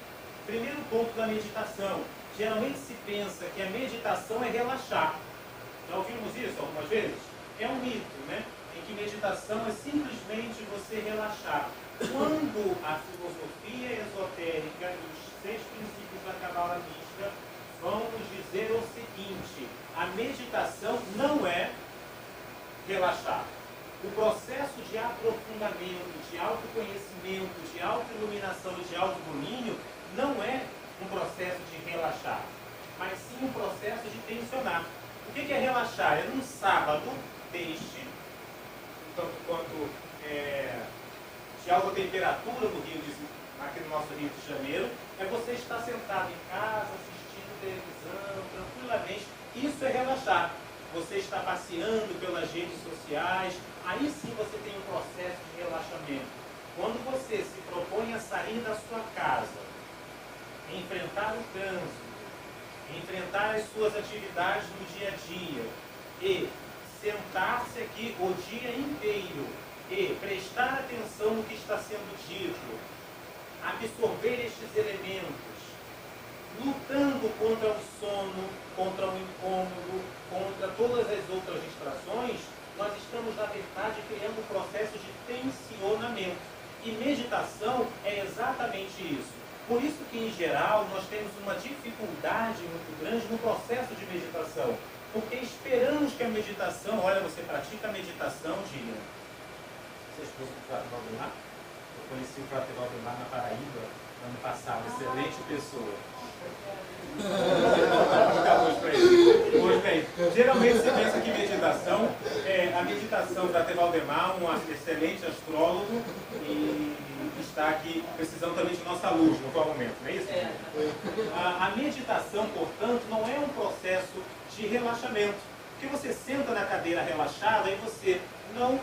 Primeiro ponto da meditação. Geralmente se pensa que a meditação é relaxar. Já ouvimos isso algumas vezes? É um mito, né? Em que meditação é simplesmente você relaxar. Quando a filosofia esotérica e os 6 princípios da Cabala Mística vão nos dizer o seguinte: a meditação não é relaxar. O processo de aprofundamento, de autoconhecimento, de autoiluminação e de autodomínio não é um processo de relaxar, mas sim um processo de tensionar. O que é relaxar? É num sábado deste, tanto quanto de alta temperatura no aqui no nosso Rio de Janeiro, é você estar sentado em casa, assistindo televisão, tranquilamente. Isso é relaxar. Você está passeando pelas redes sociais, aí sim você tem um processo de relaxamento. Quando você se propõe a sair da sua casa, enfrentar o trânsito, enfrentar as suas atividades no dia a dia e sentar-se aqui o dia inteiro e prestar atenção no que está sendo dito, absorver estes elementos, lutando contra o sono, contra o incômodo, contra todas as outras distrações, nós estamos, na verdade, criando um processo de tensionamento. E meditação é exatamente isso. Por isso que, em geral, nós temos uma dificuldade muito grande no processo de meditação. Porque esperamos que a meditação... Olha, você pratica a meditação, Gina. Você é esposa do Frater Valdemar? Eu conheci o Frater Valdemar na Paraíba, ano passado. Excelente pessoa. Pois bem, geralmente se pensa que meditação, a meditação para ter Valdemar, um excelente astrólogo, e está aqui precisando também de nossa luz no qual momento, não é isso? A meditação, portanto, não é um processo de relaxamento, porque você senta na cadeira relaxada e você não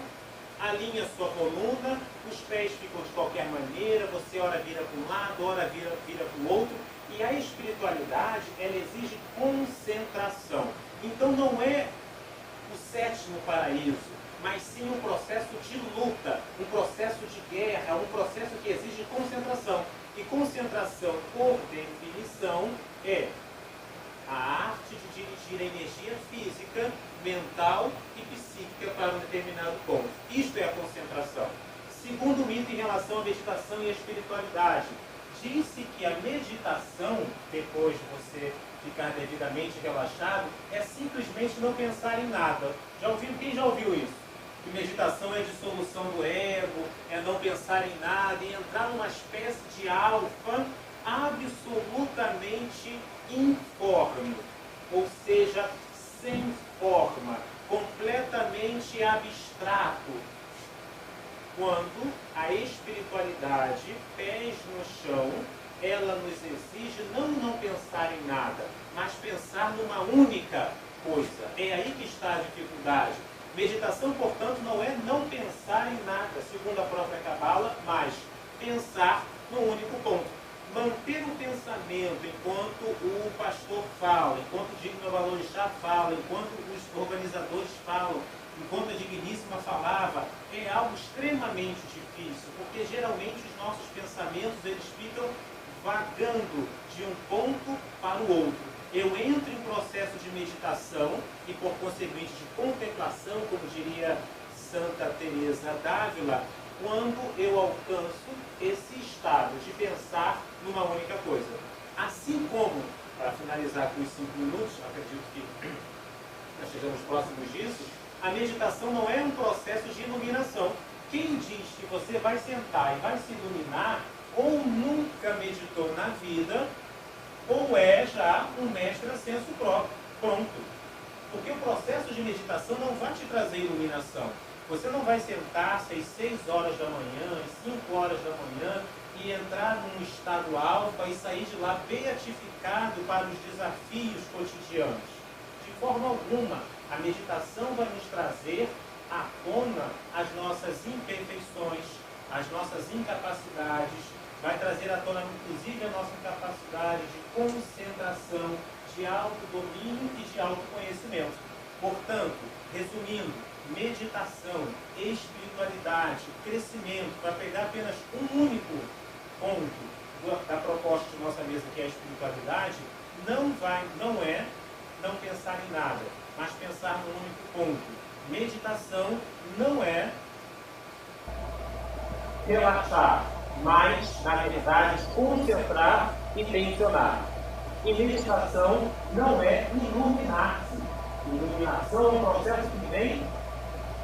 alinha sua coluna, os pés ficam de qualquer maneira, você ora vira para um lado, ora vira para o outro. E a espiritualidade, ela exige concentração. Então não é o 7º paraíso, mas sim um processo de luta, um processo de guerra, um processo que exige concentração. E concentração, por definição, é a arte de dirigir a energia física, mental e psíquica para um determinado ponto. Isto é a concentração. Segundo mito em relação à meditação e à espiritualidade, disse que a meditação, depois de você ficar devidamente relaxado, é simplesmente não pensar em nada. Já ouviu? Quem já ouviu isso? Que meditação é dissolução do ego, é não pensar em nada e entrar numa espécie de alfa absolutamente informe, ou seja, sem forma, completamente abstrato. Quando a espiritualidade, pés no chão, ela nos exige não pensar em nada, mas pensar numa única coisa. É aí que está a dificuldade. Meditação, portanto, não é não pensar em nada, segundo a própria Cabala, mas pensar no único ponto. Manter o pensamento enquanto o pastor fala, enquanto o Digno Avalorixá fala, enquanto os organizadores falam, enquanto a Digníssima falava, é algo extremamente difícil, porque geralmente os nossos pensamentos eles ficam vagando de um ponto para o outro. Eu entro em processo de meditação e, por conseguinte, de contemplação, como diria Santa Teresa d'Ávila, quando eu alcanço esse estado de pensar numa única coisa. Assim como, para finalizar com os 5 minutos, acredito que nós chegamos próximos disso, a meditação não é um processo de iluminação. Quem diz que você vai sentar e vai se iluminar, ou nunca meditou na vida, ou é já um mestre a senso próprio, pronto. Porque o processo de meditação não vai te trazer iluminação. Você não vai sentar-se às 6 horas da manhã, às 5 horas da manhã e entrar num estado alfa e sair de lá beatificado para os desafios cotidianos. De forma alguma, a meditação vai nos trazer à tona as nossas imperfeições, as nossas incapacidades, vai trazer à tona, inclusive, a nossa incapacidade de concentração, de autodomínio e de autoconhecimento. Portanto, resumindo, meditação, espiritualidade, crescimento, para pegar apenas um único ponto da proposta de nossa mesa, que é a espiritualidade, não é não pensar em nada, mas pensar num único ponto. Meditação não é relaxar, mas, na verdade, concentrar e tensionar. E meditação não é iluminar-se. Iluminação é um processo que vem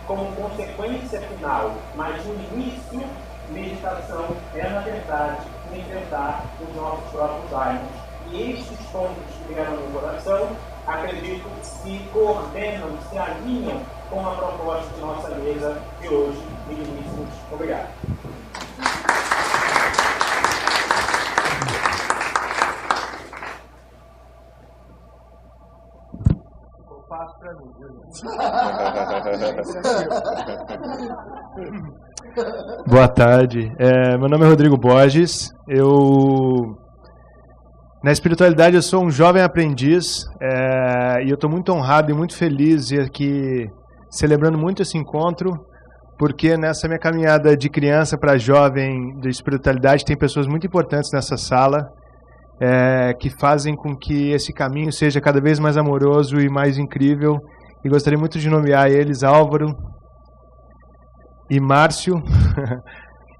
como consequência final, mas no início, meditação é, na verdade, enfrentar os nossos próprios ânimos. E estes pontos que vieram no coração, acredito, se coordenam, se alinham com a proposta de nossa mesa de hoje. Digníssimos, obrigado. Boa tarde. Meu nome é Rodrigo Borges. Na espiritualidade, eu sou um jovem aprendiz e eu estou muito honrado e muito feliz e aqui celebrando muito esse encontro, porque nessa minha caminhada de criança para jovem de espiritualidade tem pessoas muito importantes nessa sala que fazem com que esse caminho seja cada vez mais amoroso e mais incrível. E gostaria muito de nomear eles, Álvaro e Márcio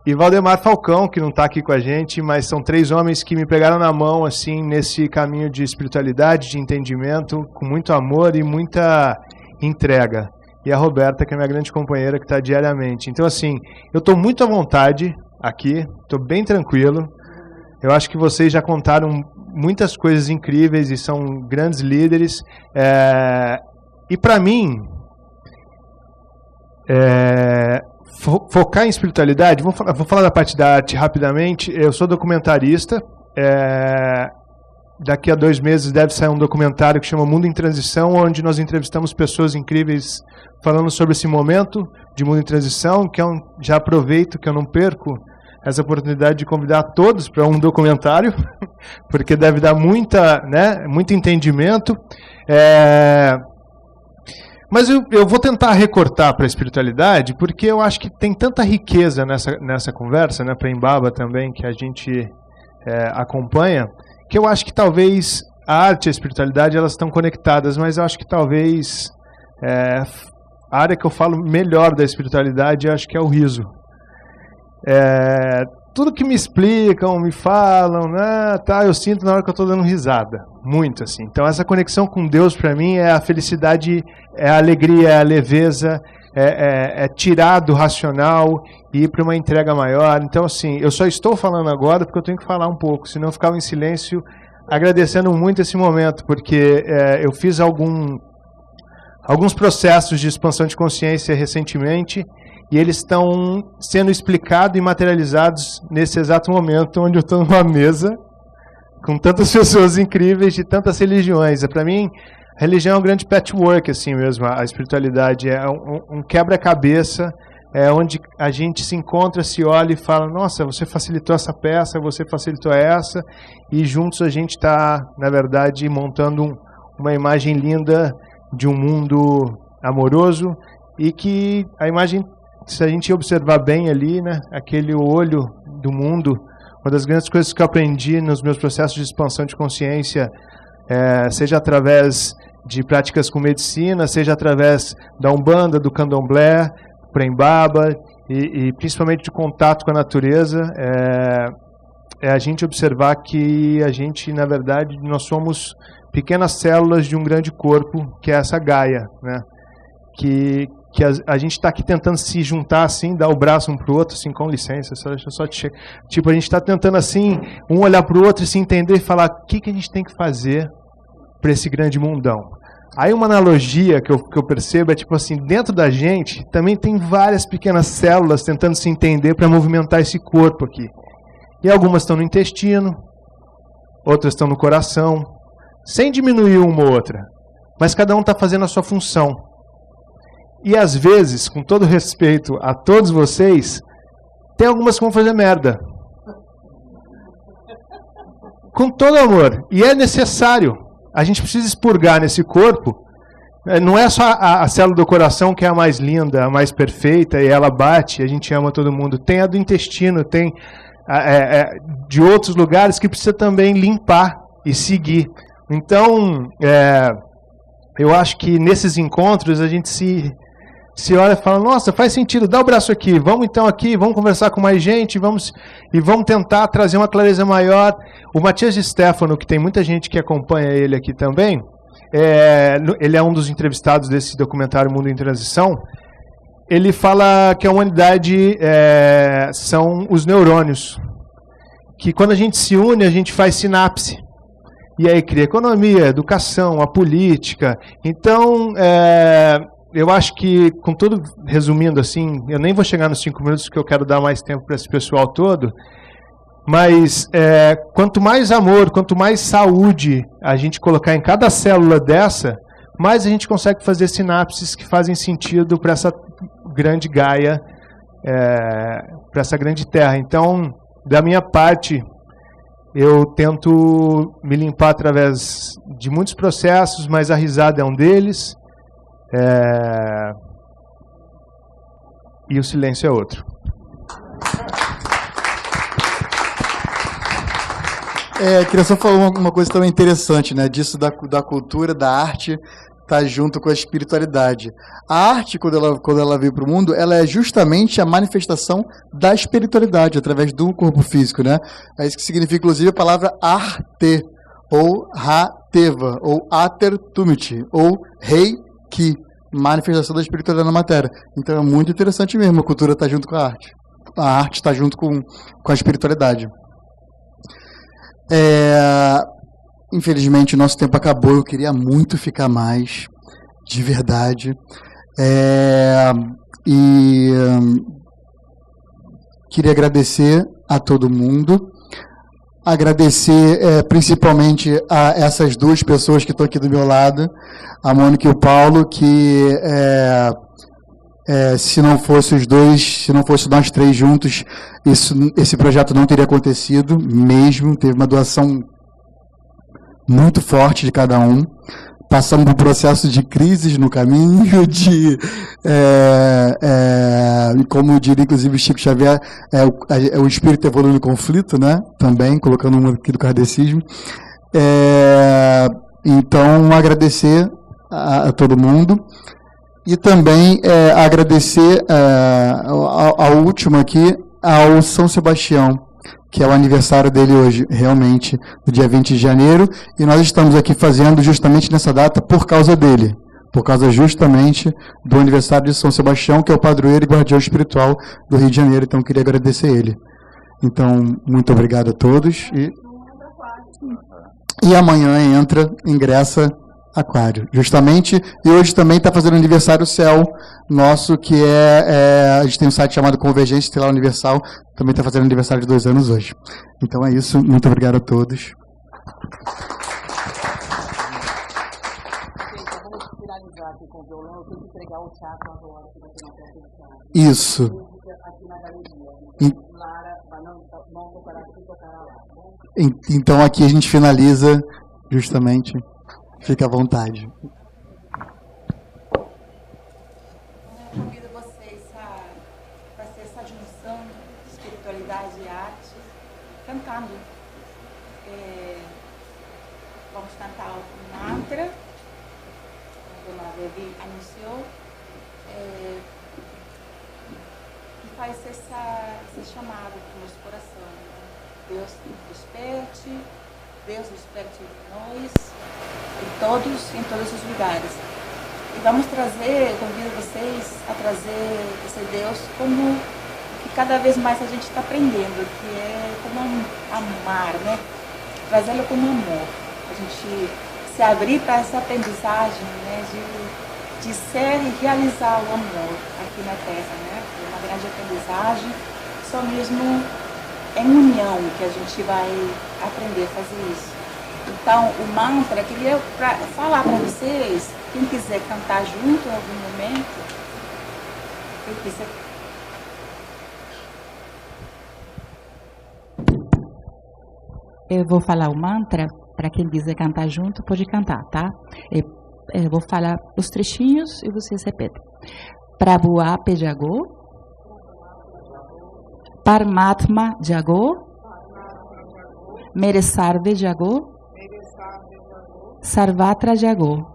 e Valdemar Falcão, que não está aqui com a gente, mas são 3 homens que me pegaram na mão assim nesse caminho de espiritualidade, de entendimento, com muito amor e muita entrega. E a Roberta, que é minha grande companheira, que está diariamente. Então, assim, eu estou muito à vontade aqui, estou bem tranquilo. Eu acho que vocês já contaram muitas coisas incríveis e são grandes líderes. E para mim, focar em espiritualidade, vou falar da parte da arte rapidamente. Eu sou documentarista. Daqui a 2 meses deve sair um documentário que chama Mundo em Transição, onde nós entrevistamos pessoas incríveis falando sobre esse momento de mundo em transição, que já aproveito que eu não perco essa oportunidade de convidar todos para um documentário, porque deve dar muito entendimento. Mas eu vou tentar recortar para a espiritualidade, porque eu acho que tem tanta riqueza nessa conversa, né, para Embaba também, que a gente acompanha, que eu acho que talvez a arte e a espiritualidade elas estão conectadas, mas eu acho que talvez a área que eu falo melhor da espiritualidade, eu acho que é o riso. Tudo que me explicam, me falam, eu sinto na hora que eu estou dando risada, muito assim. Então essa conexão com Deus para mim é a felicidade, é a alegria, é a leveza, é tirar do racional e ir para uma entrega maior. Então assim, eu só estou falando agora porque eu tenho que falar um pouco, senão eu ficava em silêncio, agradecendo muito esse momento, porque eu fiz alguns processos de expansão de consciência recentemente, e eles estão sendo explicados e materializados nesse exato momento onde eu estou numa mesa com tantas pessoas incríveis de tantas religiões. Para mim, a religião é um grande patchwork, assim mesmo, a espiritualidade é um quebra-cabeça, onde a gente se encontra, se olha e fala, nossa, você facilitou essa peça, você facilitou essa, e juntos a gente está, na verdade, montando uma imagem linda de um mundo amoroso, e que a imagem, se a gente observar bem ali, né, aquele olho do mundo, uma das grandes coisas que eu aprendi nos meus processos de expansão de consciência, seja através de práticas com medicina, seja através da Umbanda, do Candomblé, Prembaba, e principalmente de contato com a natureza, é a gente observar que a gente, na verdade, nós somos pequenas células de um grande corpo, que é essa Gaia, né, que a gente está aqui tentando se juntar assim, dar o braço um para o outro, assim, com licença, deixa eu só te... Tipo, a gente está tentando assim, um olhar para o outro e se entender e falar o que a gente tem que fazer para esse grande mundão. Aí uma analogia que eu percebo é tipo assim, dentro da gente também tem várias pequenas células tentando se entender para movimentar esse corpo aqui. E algumas estão no intestino, outras estão no coração, sem diminuir uma ou outra. Mas cada um está fazendo a sua função. E às vezes, com todo respeito a todos vocês, tem algumas que vão fazer merda. Com todo amor. E é necessário. A gente precisa expurgar nesse corpo. Não é só a célula do coração que é a mais linda, a mais perfeita, e ela bate, a gente ama todo mundo. Tem a do intestino, tem de outros lugares que precisa também limpar e seguir. Então, eu acho que nesses encontros a gente se olha e fala, nossa, faz sentido, dá o braço aqui, vamos então aqui, vamos conversar com mais gente, vamos tentar trazer uma clareza maior. O Matias de Stefano, que tem muita gente que acompanha ele aqui também, ele é um dos entrevistados desse documentário Mundo em Transição. Ele fala que a humanidade são os neurônios, que quando a gente se une, a gente faz sinapse. E aí cria economia, educação, a política. Então, eu acho que, com tudo, resumindo assim, eu nem vou chegar nos 5 minutos, porque eu quero dar mais tempo para esse pessoal todo, mas quanto mais amor, quanto mais saúde a gente colocar em cada célula dessa, mais a gente consegue fazer sinapses que fazem sentido para essa grande Gaia, para essa grande Terra. Então, da minha parte, eu tento me limpar através de muitos processos, mas a risada é um deles. E o silêncio é outro. Queria só falar uma coisa também interessante, né? Disso da cultura, da arte, tá junto com a espiritualidade. A arte, quando ela veio para o mundo, ela é justamente a manifestação da espiritualidade através do corpo físico, né? É isso que significa, inclusive, a palavra arte, ou Hateva, ou Atertumiti, ou Reiki, manifestação da espiritualidade na matéria. Então é muito interessante mesmo, a cultura está junto com a arte. A arte está junto com a espiritualidade. Infelizmente o nosso tempo acabou, eu queria muito ficar mais, de verdade. Queria agradecer a todo mundo. Agradecer principalmente a essas duas pessoas que estão aqui do meu lado, a Mônica e o Paulo, que se não fosse os dois, se não fosse nós três juntos, esse projeto não teria acontecido mesmo. Teve uma doação muito forte de cada um. Passamos por um processo de crises no caminho, como diria inclusive o Chico Xavier, o espírito evolui no conflito, né? Também, colocando um aqui do kardecismo. Então, agradecer a todo mundo. E também agradecer a última aqui, ao São Sebastião, que é o aniversário dele hoje, realmente, no dia 20 de janeiro, e nós estamos aqui fazendo justamente nessa data por causa dele, por causa justamente do aniversário de São Sebastião, que é o padroeiro e guardião espiritual do Rio de Janeiro, então queria agradecer ele. Então, muito obrigado a todos. E amanhã ingressa Aquário, justamente, e hoje também está fazendo aniversário o Céu nosso, que a gente tem um site chamado Convergência Estelar Universal, também está fazendo aniversário de 2 anos hoje. Então é isso, muito obrigado a todos. Vamos finalizar aqui com o violão, eu tenho que entregar o teatro agora, que você não tem teatro. Isso. Aqui na galeria. Lara vai não tocará aqui, tocará lá. Então aqui a gente finaliza justamente. Fique à vontade. Eu convido vocês a fazer essa junção de espiritualidade e arte, cantando. Vamos cantar um mantra, como a Dona Devi anunciou, e faz esse chamado para o nosso coração. Deus desperte. Deus desperte nós, em todos os lugares. E vamos trazer, convido vocês a trazer esse Deus como que cada vez mais a gente está aprendendo, que é como amar, né? Trazê-lo como amor. A gente se abrir para essa aprendizagem, né, de ser e realizar o amor aqui na Terra, né? É uma grande aprendizagem, só mesmo em união que a gente vai aprender a fazer isso. Então, o mantra, queria falar para vocês, quem quiser cantar junto em algum momento, eu quiser. Eu vou falar o mantra, para quem quiser cantar junto, pode cantar, tá? Eu vou falar os trechinhos e vocês repetem. Prabhu Ape Jago, Paramatma Jago, Mere Sarve Jago, Sarvatra Jago.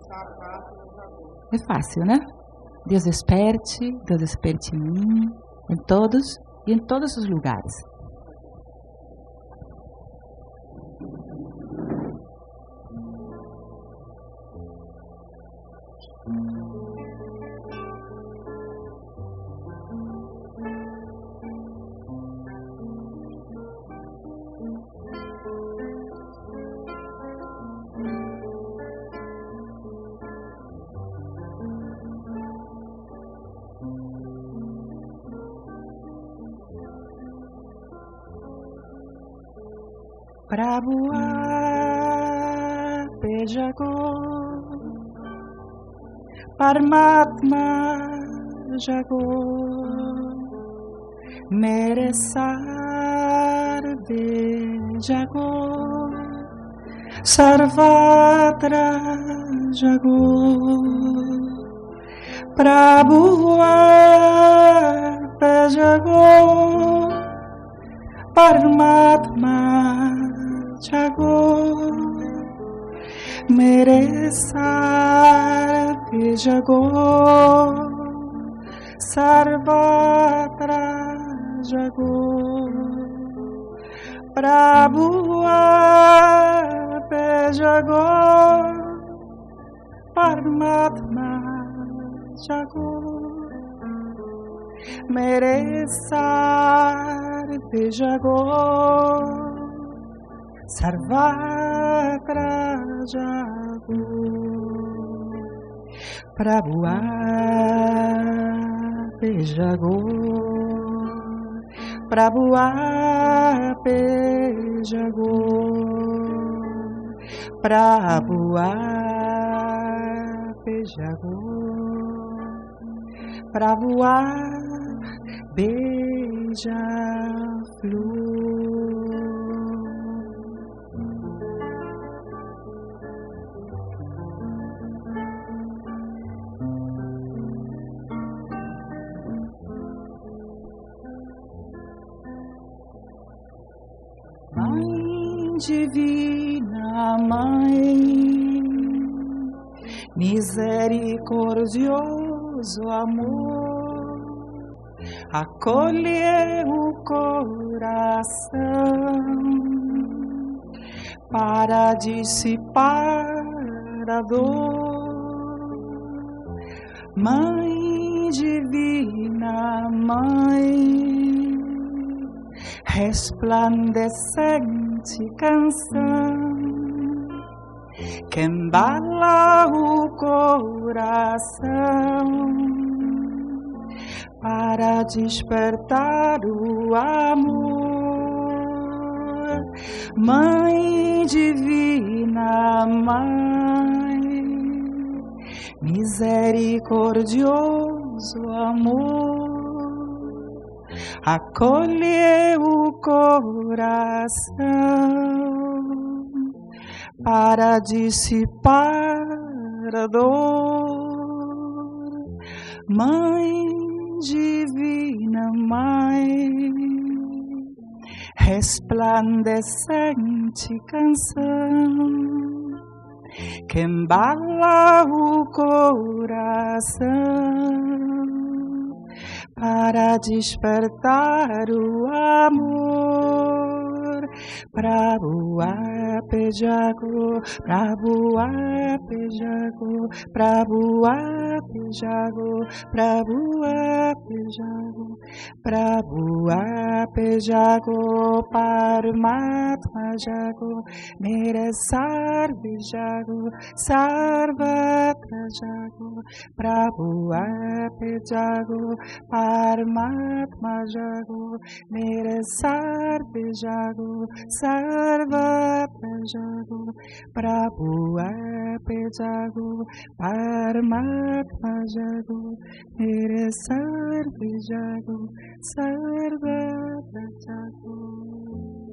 É fácil, né? Deus desperte em mim, em todos e em todos os lugares. Prabhu Ape Jago, Paramatma Jago, Mere Sarve Jago, Sarvatra Jago, Prabhu Ape Jago, Paramatma Jago, Mere Sarve Jago, Sarvatra Jago, Prabhu Ape Jago, Paramatma Jago, Mere Sarve Jago, Sarvatra Jago, Prabhu Ape Jago, Prabhu Ape Jago, Prabhu Ape Jago, Prabhu Ape Jago. Mãe Divina, Mãe, misericordioso amor, acolhe o coração para dissipar a dor. Mãe Divina, Mãe, resplandecente canção que embala o coração para despertar o amor. Mãe Divina, Mãe, misericordioso amor, acolhe o coração para dissipar a dor. Mãe Divina, Mãe, resplandecente canção que embala o coração para despertar o amor. Prabhu Ape Jago, Prabhu Ape Jago, Prabhu Ape Ape Jago, Prabhu Ape Jago, Prabhu Ape Jago, Paramatma Jago, Mere Sarve Jago, Sarvatra Jago, Prabhu Ape Jago, Paramatma Jago, Mere Sarve Jago, Sarvatra Jago, Prabhu Ape Jago, Paramatma Jago, Mere Sarve Jago, Sarvatra Jago.